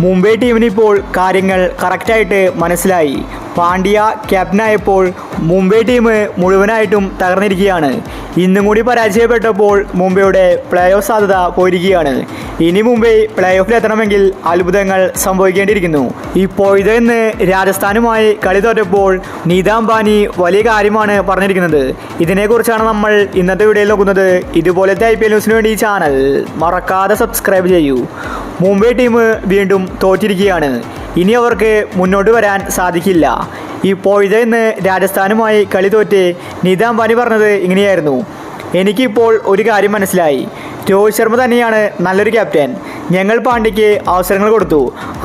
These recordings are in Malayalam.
മുംബൈ ടീമിന് ഇപ്പോൾ കാര്യങ്ങൾ കറക്റ്റായിട്ട് മനസ്സിലായി. പാണ്ഡ്യ ക്യാപ്റ്റനായപ്പോൾ മുംബൈ ടീം മുഴുവനായിട്ടും തകർന്നിരിക്കുകയാണ്. ഇന്നും കൂടി പരാജയപ്പെട്ടപ്പോൾ മുംബൈയുടെ പ്ലേ ഓഫ് സാധ്യത പോയിരിക്കുകയാണ്. ഇനി മുംബൈ പ്ലേ ഓഫിൽ എത്തണമെങ്കിൽ അത്ഭുതങ്ങൾ സംഭവിക്കേണ്ടിയിരിക്കുന്നു. ഇപ്പോഴത്തെ ഇന്ന് രാജസ്ഥാനുമായി കളി തോറ്റപ്പോൾ നീതാ അംബാനി വലിയ കാര്യമാണ് പറഞ്ഞിരിക്കുന്നത്. ഇതിനെക്കുറിച്ചാണ് നമ്മൾ ഇന്നത്തെ വീഡിയോയിൽ നോക്കുന്നത്. ഇതുപോലത്തെ IPL ന്യൂസിന് വേണ്ടി ഈ ചാനൽ മറക്കാതെ സബ്സ്ക്രൈബ് ചെയ്യൂ. മുംബൈ ടീം വീണ്ടും തോറ്റിരിക്കുകയാണ്. ഇനി അവർക്ക് മുന്നോട്ട് വരാൻ സാധിക്കില്ല. ഇപ്പോഴത്തെ ഇന്ന് രാജസ്ഥാനുമായി കളി തോറ്റ് നീതാ അംബാനി പറഞ്ഞത് ഇങ്ങനെയായിരുന്നു: എനിക്കിപ്പോൾ ഒരു കാര്യം മനസ്സിലായി. രോഹിത് ശർമ്മ തന്നെയാണ് നല്ലൊരു ക്യാപ്റ്റൻ. ഞങ്ങൾ പാണ്ഡ്യയ്ക്ക് അവസരങ്ങൾ കൊടുത്തു.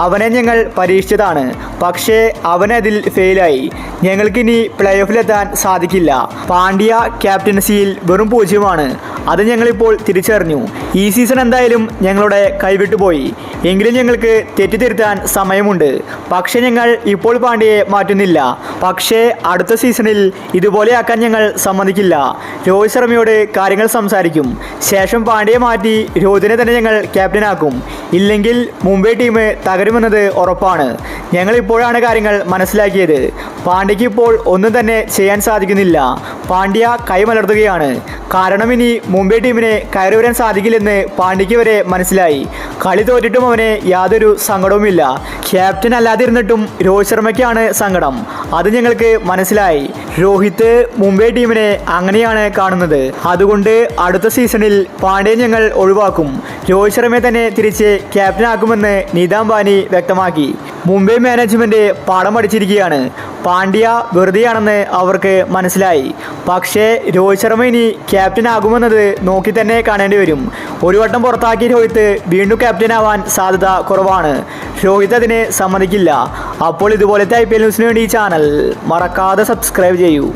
അവനെ ഞങ്ങൾ പരീക്ഷിച്ചതാണ്. പക്ഷേ അവനതിൽ ഫെയിലായി. ഞങ്ങൾക്കിനി പ്ലേ ഓഫിലെത്താൻ സാധിക്കില്ല. പാണ്ഡ്യ ക്യാപ്റ്റൻസിയിൽ വെറും 0. അത് ഞങ്ങളിപ്പോൾ തിരിച്ചറിഞ്ഞു. ഈ സീസൺ എന്തായാലും ഞങ്ങളുടെ കൈവിട്ടുപോയി. എങ്കിലും ഞങ്ങൾക്ക് തെറ്റിദ്ധരുത്താൻ സമയമുണ്ട്. പക്ഷേ ഞങ്ങൾ ഇപ്പോൾ പാണ്ഡ്യയെ മാറ്റുന്നില്ല. പക്ഷേ അടുത്ത സീസണിൽ ഇതുപോലെയാക്കാൻ ഞങ്ങൾ സമ്മതിക്കില്ല. രോഹിത് ശർമ്മയോട് കാര്യങ്ങൾ സംസാരിക്കും. ശേഷം പാണ്ഡ്യയെ മാറ്റി രോഹിതിനെ തന്നെ ഞങ്ങൾ ക്യാപ്റ്റനാക്കും. ഇല്ലെങ്കിൽ മുംബൈ ടീം തകരുമെന്നത് ഉറപ്പാണ്. ഞങ്ങൾ ഇപ്പോഴാണ് കാര്യങ്ങൾ മനസ്സിലാക്കിയത്. പാണ്ഡ്യയ്ക്ക് ഇപ്പോൾ ഒന്നും തന്നെ ചെയ്യാൻ സാധിക്കുന്നില്ല. പാണ്ഡ്യ കൈമലർത്തുകയാണ്. കാരണം ഇനി മുംബൈ ടീമിനെ കയറി വരാൻ സാധിക്കില്ലെന്ന് പാണ്ഡ്യയ്ക്ക് വരെ മനസ്സിലായി. കളി തോറ്റിട്ടും അവന് യാതൊരു സങ്കടവുമില്ല. ക്യാപ്റ്റൻ അല്ലാതിരുന്നിട്ടും രോഹിത് ശർമ്മയ്ക്കാണ് സങ്കടം. അത് ഞങ്ങൾക്ക് മനസ്സിലായി. രോഹിത് മുംബൈ ടീമിനെ അങ്ങനെയാണ് കാണുന്നത്. അതുകൊണ്ട് അടുത്ത സീസണിൽ പാണ്ഡ്യയെ ഞങ്ങൾ ഒഴിവാക്കും. രോഹിത് ശർമ്മയെ തന്നെ തിരിച്ച് ക്യാപ്റ്റനാക്കുമെന്ന് നീതാ അംബാനി വ്യക്തമാക്കി. മുംബൈ മാനേജ്മെൻറ്റ് പാഠം പഠിച്ചിരിക്കുകയാണ്. പാണ്ഡ്യ വെറുതെയാണെന്ന് അവർക്ക് മനസ്സിലായി. പക്ഷേ രോഹിത് ശർമ്മ ഇനി ക്യാപ്റ്റനാകുമെന്നത് നോക്കി തന്നെ കാണേണ്ടി വരും. ഒരു വട്ടം പുറത്താക്കിയ രോഹിത് വീണ്ടും ക്യാപ്റ്റനാവാൻ സാധ്യത കുറവാണ്. രോഹിത് അതിന് സമ്മതിക്കില്ല. അപ്പോൾ ഇതുപോലത്തെ IPL ന്യൂസിന് വേണ്ടി ഈ ചാനൽ മറക്കാതെ സബ്സ്ക്രൈബ് ചെയ്യൂ.